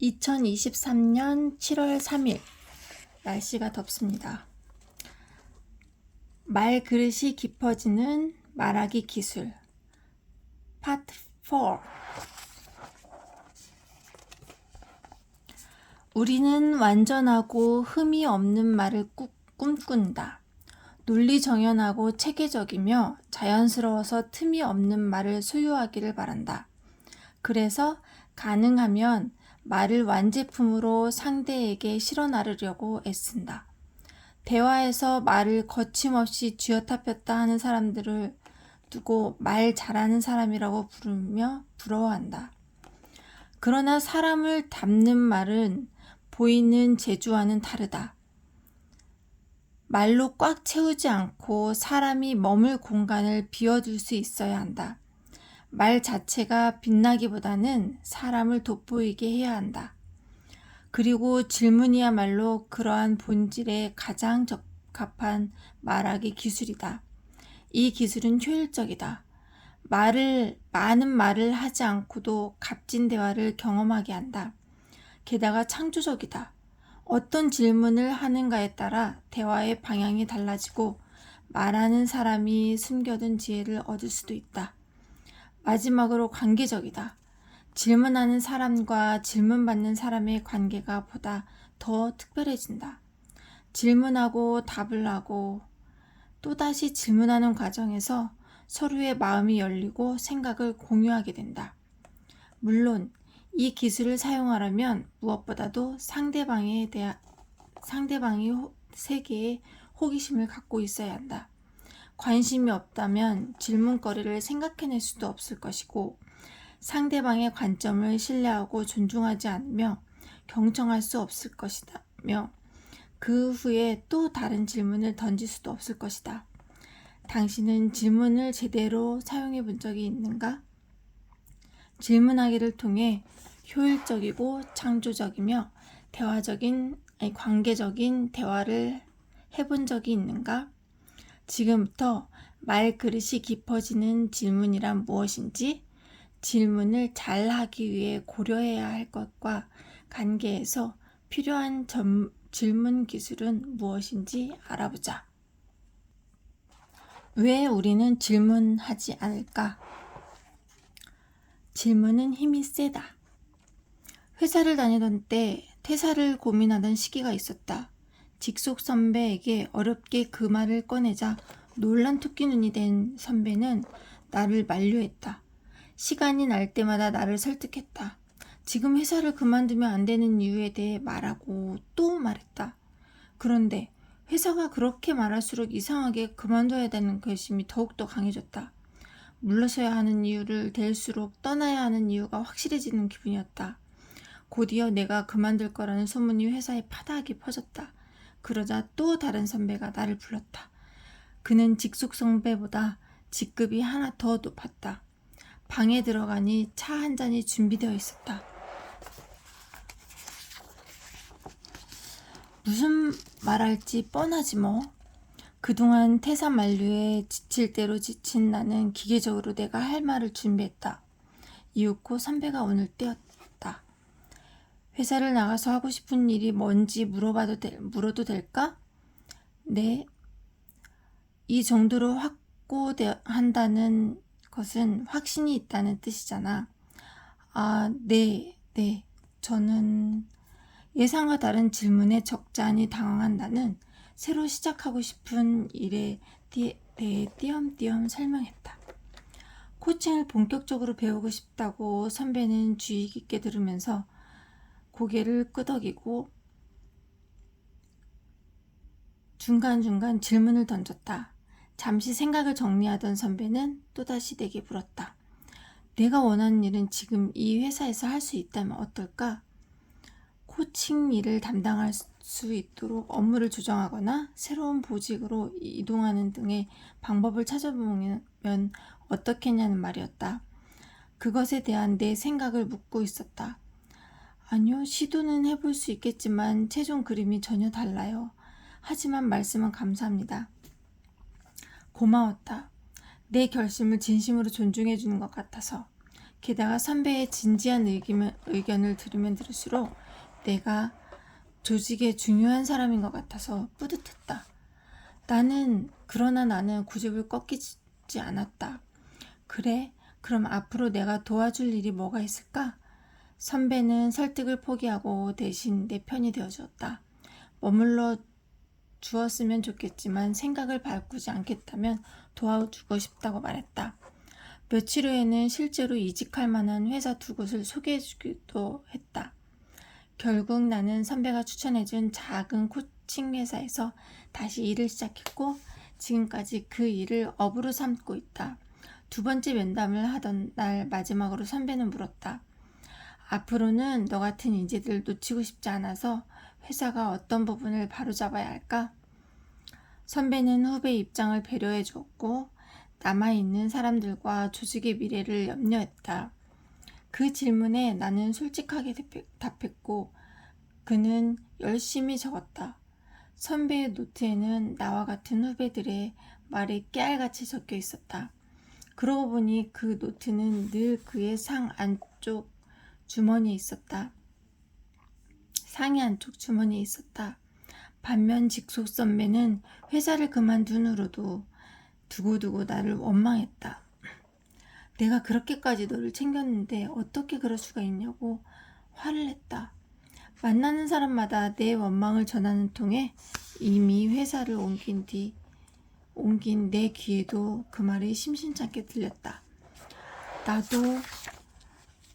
2023년 7월 3일 날씨가 덥습니다. 말그릇이 깊어지는 말하기 기술 파트 4. 우리는 완전하고 흠이 없는 말을 꿈꾼다. 논리정연하고 체계적이며 자연스러워서 틈이 없는 말을 소유하기를 바란다. 그래서 가능하면 말을 완제품으로 상대에게 실어나르려고 애쓴다. 대화에서 말을 거침없이 쥐었다 폈다 하는 사람들을 두고 말 잘하는 사람이라고 부르며 부러워한다. 그러나 사람을 담는 말은 보이는 재주와는 다르다. 말로 꽉 채우지 않고 사람이 머물 공간을 비워둘 수 있어야 한다. 말 자체가 빛나기보다는 사람을 돋보이게 해야 한다. 그리고 질문이야말로 그러한 본질에 가장 적합한 말하기 기술이다. 이 기술은 효율적이다. 많은 말을 하지 않고도 값진 대화를 경험하게 한다. 게다가 창조적이다. 어떤 질문을 하는가에 따라 대화의 방향이 달라지고 말하는 사람이 숨겨둔 지혜를 얻을 수도 있다. 마지막으로 관계적이다. 질문하는 사람과 질문받는 사람의 관계가 보다 더 특별해진다. 질문하고 답을 하고 또다시 질문하는 과정에서 서로의 마음이 열리고 생각을 공유하게 된다. 물론 이 기술을 사용하려면 무엇보다도 상대방이 세계에 호기심을 갖고 있어야 한다. 관심이 없다면 질문거리를 생각해낼 수도 없을 것이고 상대방의 관점을 신뢰하고 존중하지 않으며 경청할 수 없을 것이다며 그 후에 또 다른 질문을 던질 수도 없을 것이다. 당신은 질문을 제대로 사용해 본 적이 있는가? 질문하기를 통해 효율적이고 창조적이며 관계적인 대화를 해본 적이 있는가? 지금부터 말그릇이 깊어지는 질문이란 무엇인지, 질문을 잘 하기 위해 고려해야 할 것과 관계에서 필요한 질문 기술은 무엇인지 알아보자. 왜 우리는 질문하지 않을까? 질문은 힘이 세다. 회사를 다니던 때 퇴사를 고민하던 시기가 있었다. 직속 선배에게 어렵게 그 말을 꺼내자 놀란 토끼눈이 된 선배는 나를 만류했다. 시간이 날 때마다 나를 설득했다. 지금 회사를 그만두면 안 되는 이유에 대해 말하고 또 말했다. 그런데 회사가 그렇게 말할수록 이상하게 그만둬야 되는 결심이 더욱더 강해졌다. 물러서야 하는 이유를 댈수록 떠나야 하는 이유가 확실해지는 기분이었다. 곧이어 내가 그만둘 거라는 소문이 회사에 파다하게 퍼졌다. 그러자 또 다른 선배가 나를 불렀다. 그는 직속 선배보다 직급이 하나 더 높았다. 방에 들어가니 차 한 잔이 준비되어 있었다. 무슨 말할지 뻔하지 뭐. 그동안 퇴사 만류에 지칠 대로 지친 나는 기계적으로 내가 할 말을 준비했다. 이윽고 선배가 오늘 때였다. 회사를 나가서 하고 싶은 일이 뭔지 물어도 될까? 네. 이 정도로 확고한다는 것은 확신이 있다는 뜻이잖아. 아, 네. 저는 예상과 다른 질문에 적잖이 당황한 나는 새로 시작하고 싶은 일에 대해 띄엄띄엄 설명했다. 코칭을 본격적으로 배우고 싶다고 선배는 주의 깊게 들으면서 고개를 끄덕이고 중간중간 질문을 던졌다. 잠시 생각을 정리하던 선배는 또다시 내게 물었다. 내가 원하는 일은 지금 이 회사에서 할 수 있다면 어떨까? 코칭 일을 담당할 수 있도록 업무를 조정하거나 새로운 보직으로 이동하는 등의 방법을 찾아보면 어떻겠냐는 말이었다. 그것에 대한 내 생각을 묻고 있었다. 아니요, 시도는 해볼 수 있겠지만 최종 그림이 전혀 달라요. 하지만 말씀은 감사합니다. 고마웠다. 내 결심을 진심으로 존중해 주는 것 같아서. 게다가 선배의 진지한 의견을 들으면 들을수록 내가 조직의 중요한 사람인 것 같아서 뿌듯했다. 그러나 나는 고집을 꺾이지 않았다. 그래, 그럼 앞으로 내가 도와줄 일이 뭐가 있을까? 선배는 설득을 포기하고 대신 내 편이 되어주었다. 머물러 주었으면 좋겠지만 생각을 바꾸지 않겠다면 도와주고 싶다고 말했다. 며칠 후에는 실제로 이직할 만한 회사 2곳을 소개해주기도 했다. 결국 나는 선배가 추천해준 작은 코칭 회사에서 다시 일을 시작했고 지금까지 그 일을 업으로 삼고 있다. 2번째 면담을 하던 날 마지막으로 선배는 물었다. 앞으로는 너 같은 인재들을 놓치고 싶지 않아서 회사가 어떤 부분을 바로잡아야 할까? 선배는 후배 입장을 배려해 주었고 남아있는 사람들과 조직의 미래를 염려했다. 그 질문에 나는 솔직하게 답했고 그는 열심히 적었다. 선배의 노트에는 나와 같은 후배들의 말이 깨알같이 적혀 있었다. 그러고 보니 그 노트는 늘 그의 상 안쪽 주머니에 있었다. 상의 안쪽 주머니에 있었다. 반면 직속 선배는 회사를 그만둔 후로도 두고두고 나를 원망했다. 내가 그렇게까지 너를 챙겼는데 어떻게 그럴 수가 있냐고 화를 냈다. 만나는 사람마다 내 원망을 전하는 통에 이미 회사를 옮긴 내 귀에도 그 말이 심심찮게 들렸다. 나도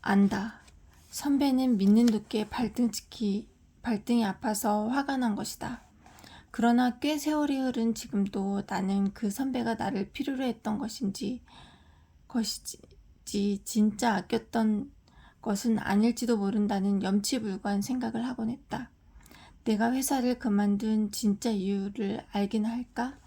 안다. 선배는 믿는 도끼에 발등이 아파서 화가 난 것이다. 그러나 꽤 세월이 흐른 지금도 나는 그 선배가 나를 필요로 했던 것이지 진짜 아꼈던 것은 아닐지도 모른다는 염치불구한 생각을 하곤 했다. 내가 회사를 그만둔 진짜 이유를 알긴 할까?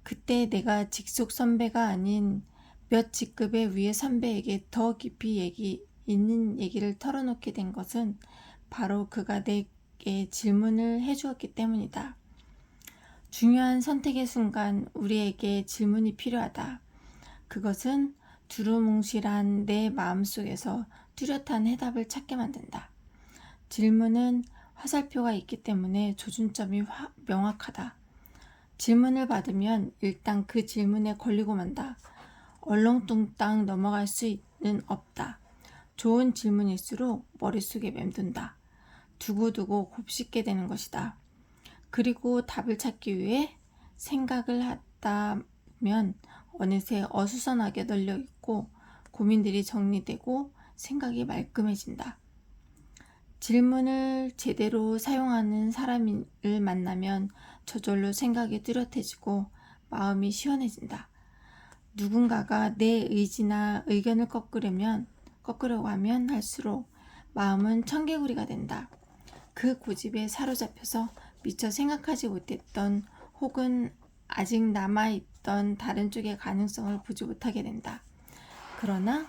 그때 내가 직속 선배가 아닌 몇 직급의 위의 선배에게 더 깊이 있는 얘기를 털어놓게 된 것은 바로 그가 내게 질문을 해주었기 때문이다. 중요한 선택의 순간 우리에게 질문이 필요하다. 그것은 두루뭉실한 내 마음속에서 뚜렷한 해답을 찾게 만든다. 질문은 화살표가 있기 때문에 조준점이 명확하다. 질문을 받으면 일단 그 질문에 걸리고 만다. 얼렁뚱땅 넘어갈 수는 없다. 좋은 질문일수록 머릿속에 맴돈다. 두고두고 곱씹게 되는 것이다. 그리고 답을 찾기 위해 생각을 하다 보면 어느새 어수선하게 널려 있고 고민들이 정리되고 생각이 말끔해진다. 질문을 제대로 사용하는 사람을 만나면 저절로 생각이 뚜렷해지고 마음이 시원해진다. 누군가가 내 의지나 의견을 꺾으려고 하면 할수록 마음은 청개구리가 된다. 그 고집에 사로잡혀서 미처 생각하지 못했던 혹은 아직 남아있던 다른 쪽의 가능성을 보지 못하게 된다. 그러나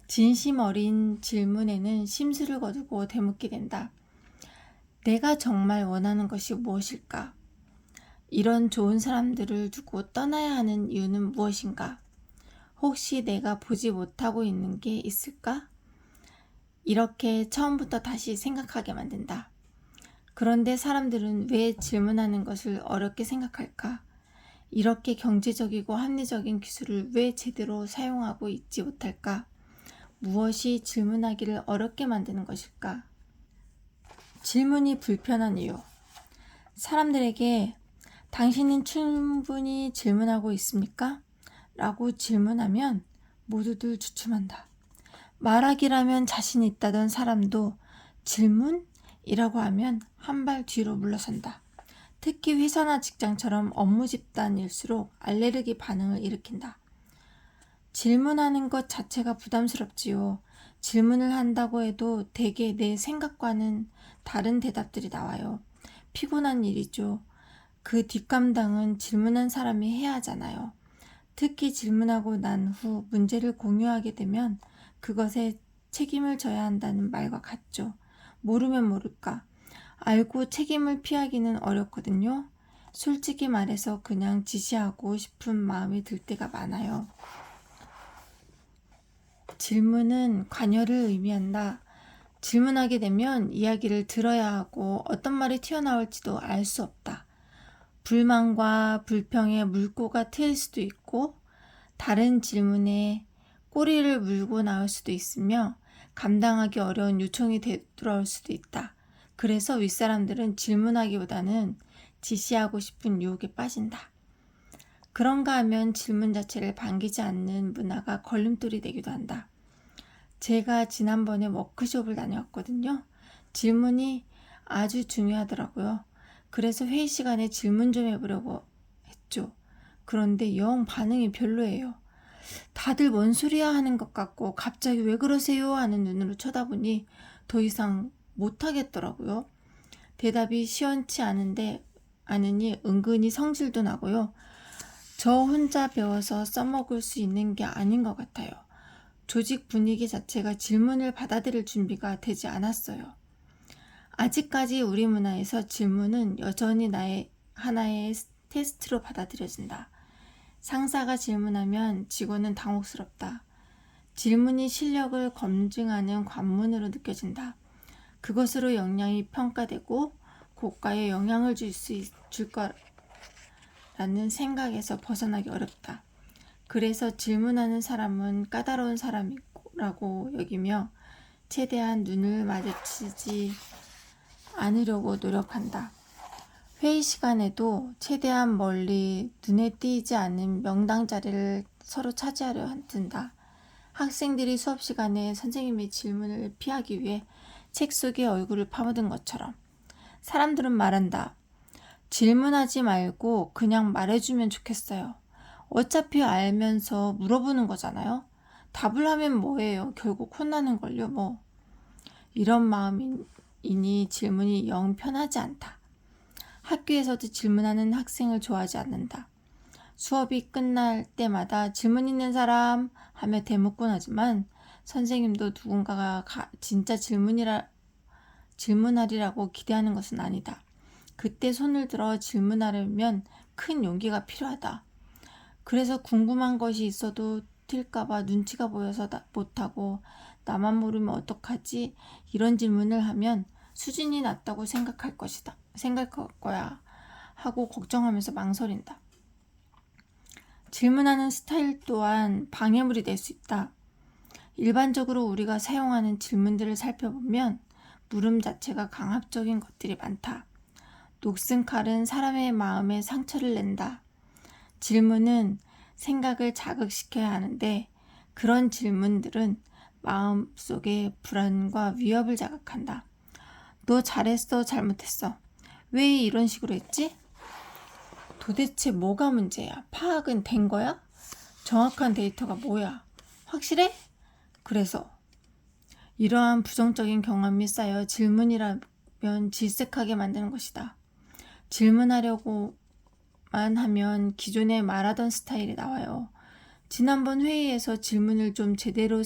진심 어린 질문에는 심술을 거두고 되묻게 된다. 내가 정말 원하는 것이 무엇일까? 이런 좋은 사람들을 두고 떠나야 하는 이유는 무엇인가? 혹시 내가 보지 못하고 있는 게 있을까? 이렇게 처음부터 다시 생각하게 만든다. 그런데 사람들은 왜 질문하는 것을 어렵게 생각할까? 이렇게 경제적이고 합리적인 기술을 왜 제대로 사용하고 있지 못할까? 무엇이 질문하기를 어렵게 만드는 것일까? 질문이 불편한 이유. 사람들에게 당신은 충분히 질문하고 있습니까? 라고 질문하면 모두들 주춤한다. 말하기라면 자신 있다던 사람도 질문이라고 하면 한 발 뒤로 물러선다. 특히 회사나 직장처럼 업무 집단일수록 알레르기 반응을 일으킨다. 질문하는 것 자체가 부담스럽지요. 질문을 한다고 해도 대개 내 생각과는 다른 대답들이 나와요. 피곤한 일이죠. 그 뒷감당은 질문한 사람이 해야 하잖아요. 특히 질문하고 난 후 문제를 공유하게 되면 그것에 책임을 져야 한다는 말과 같죠. 모르면 모를까. 알고 책임을 피하기는 어렵거든요. 솔직히 말해서 그냥 지시하고 싶은 마음이 들 때가 많아요. 질문은 관여를 의미한다. 질문하게 되면 이야기를 들어야 하고 어떤 말이 튀어나올지도 알 수 없다. 불만과 불평의 물꼬가 트일 수도 있고 다른 질문에 꼬리를 물고 나올 수도 있으며 감당하기 어려운 요청이 되돌아올 수도 있다. 그래서 윗사람들은 질문하기보다는 지시하고 싶은 유혹에 빠진다. 그런가 하면 질문 자체를 반기지 않는 문화가 걸림돌이 되기도 한다. 제가 지난번에 워크숍을 다녀왔거든요. 질문이 아주 중요하더라고요. 그래서 회의 시간에 질문 좀 해보려고 했죠. 그런데 영 반응이 별로예요. 다들 뭔 소리야 하는 것 같고 갑자기 왜 그러세요 하는 눈으로 쳐다보니 더 이상 못하겠더라고요. 대답이 시원치 않으니 은근히 성질도 나고요. 저 혼자 배워서 써먹을 수 있는 게 아닌 것 같아요. 조직 분위기 자체가 질문을 받아들일 준비가 되지 않았어요. 아직까지 우리 문화에서 질문은 여전히 하나의 테스트로 받아들여진다. 상사가 질문하면 직원은 당혹스럽다. 질문이 실력을 검증하는 관문으로 느껴진다. 그것으로 역량이 평가되고 고가에 영향을 줄 거라는 생각에서 벗어나기 어렵다. 그래서 질문하는 사람은 까다로운 사람이라고 여기며 최대한 눈을 마주치지 않으려고 노력한다. 회의 시간에도 최대한 멀리 눈에 띄지 않는 명당 자리를 서로 차지하려 든다. 학생들이 수업 시간에 선생님의 질문을 피하기 위해 책 속에 얼굴을 파묻은 것처럼 사람들은 말한다. 질문하지 말고 그냥 말해주면 좋겠어요. 어차피 알면서 물어보는 거잖아요. 답을 하면 뭐예요? 결국 혼나는걸요 뭐. 이런 마음이니 질문이 영 편하지 않다. 학교에서도 질문하는 학생을 좋아하지 않는다. 수업이 끝날 때마다 질문 있는 사람 하며 대묻곤 하지만 선생님도 누군가가 진짜 질문하리라고 기대하는 것은 아니다. 그때 손을 들어 질문하려면 큰 용기가 필요하다. 그래서 궁금한 것이 있어도 튈까봐 눈치가 보여서 못하고 나만 모르면 어떡하지? 이런 질문을 하면 수준이 낮다고 생각할 거야 하고 걱정하면서 망설인다. 질문하는 스타일 또한 방해물이 될 수 있다. 일반적으로 우리가 사용하는 질문들을 살펴보면 물음 자체가 강압적인 것들이 많다. 녹슨 칼은 사람의 마음에 상처를 낸다. 질문은 생각을 자극시켜야 하는데 그런 질문들은 마음속에 불안과 위협을 자극한다. 너 잘했어, 잘못했어. 왜 이런 식으로 했지? 도대체 뭐가 문제야? 파악은 된 거야? 정확한 데이터가 뭐야? 확실해? 그래서 이러한 부정적인 경험이 쌓여 질문이라면 질색하게 만드는 것이다. 질문하려고만 하면 기존에 말하던 스타일이 나와요. 지난번 회의에서 질문을 좀 제대로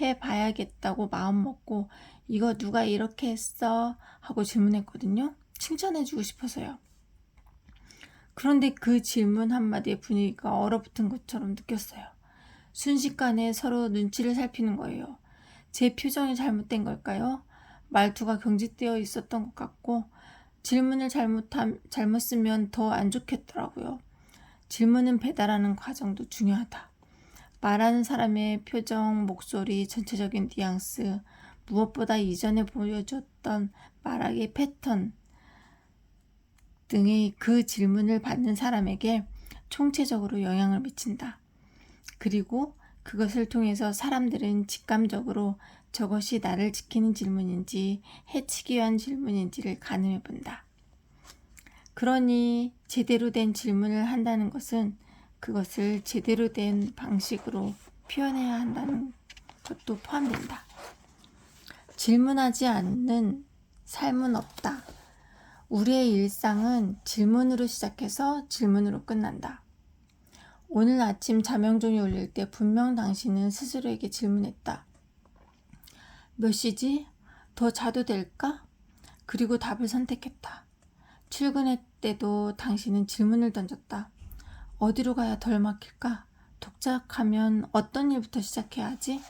해봐야겠다고 마음먹고 이거 누가 이렇게 했어? 하고 질문했거든요. 칭찬해주고 싶어서요. 그런데 그 질문 한마디에 분위기가 얼어붙은 것처럼 느꼈어요. 순식간에 서로 눈치를 살피는 거예요. 제 표정이 잘못된 걸까요? 말투가 경직되어 있었던 것 같고 질문을 잘못 쓰면 더 안 좋겠더라고요. 질문은 배달하는 과정도 중요하다. 말하는 사람의 표정, 목소리, 전체적인 뉘앙스, 무엇보다 이전에 보여줬던 말하기의 패턴 등의 그 질문을 받는 사람에게 총체적으로 영향을 미친다. 그리고 그것을 통해서 사람들은 직감적으로 저것이 나를 지키는 질문인지 해치기 위한 질문인지를 가늠해 본다. 그러니 제대로 된 질문을 한다는 것은 그것을 제대로 된 방식으로 표현해야 한다는 것도 포함된다. 질문하지 않는 삶은 없다. 우리의 일상은 질문으로 시작해서 질문으로 끝난다. 오늘 아침 자명종이 울릴 때 분명 당신은 스스로에게 질문했다. 몇 시지? 더 자도 될까? 그리고 답을 선택했다. 출근할 때도 당신은 질문을 던졌다. 어디로 가야 덜 막힐까? 독작하면 어떤 일부터 시작해야 하지?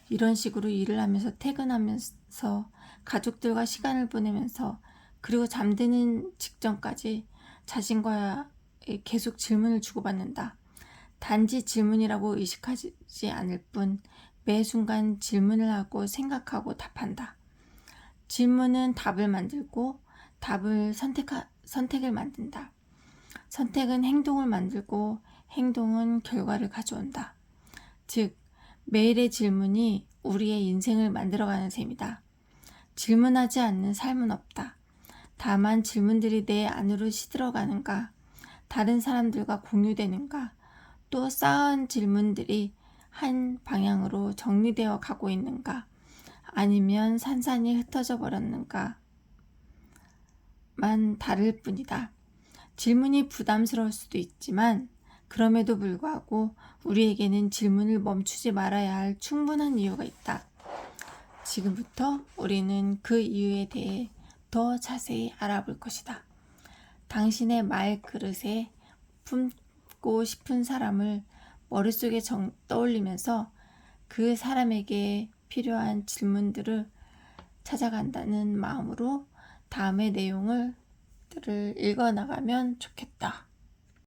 이런 식으로 일을 하면서 퇴근하면서 가족들과 시간을 보내면서 그리고 잠드는 직전까지 자신과 계속 질문을 주고받는다. 단지 질문이라고 의식하지 않을 뿐 매 순간 질문을 하고 생각하고 답한다. 질문은 답을 만들고 답을 선택을 만든다. 선택은 행동을 만들고 행동은 결과를 가져온다. 즉, 매일의 질문이 우리의 인생을 만들어가는 셈이다. 질문하지 않는 삶은 없다. 다만 질문들이 내 안으로 시들어가는가, 다른 사람들과 공유되는가, 또 쌓은 질문들이 한 방향으로 정리되어 가고 있는가, 아니면 산산이 흩어져 버렸는가만 다를 뿐이다. 질문이 부담스러울 수도 있지만 그럼에도 불구하고 우리에게는 질문을 멈추지 말아야 할 충분한 이유가 있다. 지금부터 우리는 그 이유에 대해 더 자세히 알아볼 것이다. 당신의 말 그릇에 품고 싶은 사람을 머릿속에 떠올리면서 그 사람에게 필요한 질문들을 찾아간다는 마음으로 다음의 내용을 읽어나가면 좋겠다.